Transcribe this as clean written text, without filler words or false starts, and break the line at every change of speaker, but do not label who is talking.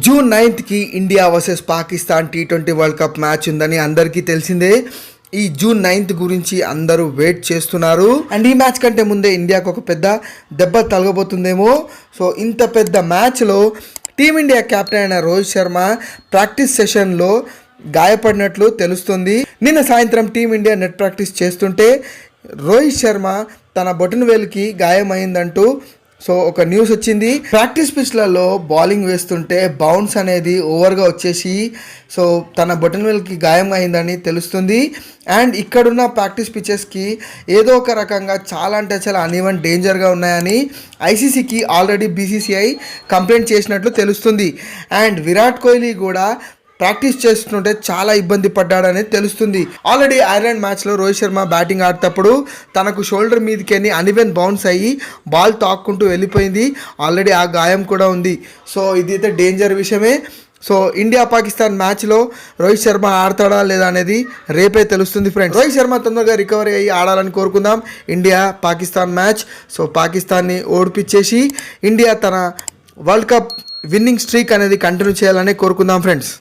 June 9కి India versus Pakistan T20 world cup match ఉందని అందరికీ తెలిసిందే. ఈ జూన్ 9 గురించి అందరూ వెయిట్ చేస్తున్నారు. అండ్ ఈ మ్యాచ్ కంటే ముందే ఇండియాకు ఒక పెద్ద దెబ్బ తలగబోతుందేమో. సో ఇంత పెద్ద మ్యాచ్లో టీమిండియా కెప్టెన్ అయిన రోహిత్ శర్మ ప్రాక్టీస్ సెషన్లో గాయపడినట్లు తెలుస్తుంది. నిన్న సాయంత్రం టీమిండియా నెట్ ప్రాక్టీస్ చేస్తుంటే రోహిత్ శర్మ తన బొటనవేలుకి గాయమైందంటూ ఒక న్యూస్ వచ్చింది. ప్రాక్టీస్ పిచ్లలో బౌలింగ్ వేస్తుంటే బౌన్స్ అనేది ఓవర్గా వచ్చేసి తన బొటనవేలుకి గాయం అయిందని తెలుస్తుంది. అండ్ ఇక్కడున్న ప్రాక్టీస్ పిచెస్కి ఏదో ఒక రకంగా చాలా అంటే చాలా అన్ఈవెన్ డేంజర్గా ఉన్నాయని ఐసీసీకి ఆల్రెడీ బీసీసీఐ కంప్లైంట్ చేసినట్లు తెలుస్తుంది. అండ్ విరాట్ కోహ్లీ కూడా ప్రాక్టీస్ చేస్తుంటే చాలా ఇబ్బంది పడ్డాడని తెలుస్తుంది. ఆల్రెడీ ఐర్లాండ్ మ్యాచ్లో రోహిత్ శర్మ బ్యాటింగ్ ఆడేటప్పుడు తనకు షోల్డర్ మీదకి అన్ఈవెన్ బౌన్స్ అయ్యి బాల్ తాక్కుంటూ వెళ్ళిపోయింది. ఆల్రెడీ ఆ గాయం కూడా ఉంది. ఇదైతే డేంజర్ విషయమే. ఇండియా పాకిస్తాన్ మ్యాచ్లో రోహిత్ శర్మ ఆడతాడా లేదా అనేది రేపే తెలుస్తుంది ఫ్రెండ్స్. రోహిత్ శర్మ తొందరగా రికవరీ అయ్యి ఆడాలని కోరుకుందాం. ఇండియా పాకిస్తాన్ మ్యాచ్ పాకిస్తాన్ని ఓడిపించేసి ఇండియా తన వరల్డ్ కప్ విన్నింగ్ స్ట్రీక్ అనేది కంటిన్యూ చేయాలని కోరుకుందాం ఫ్రెండ్స్.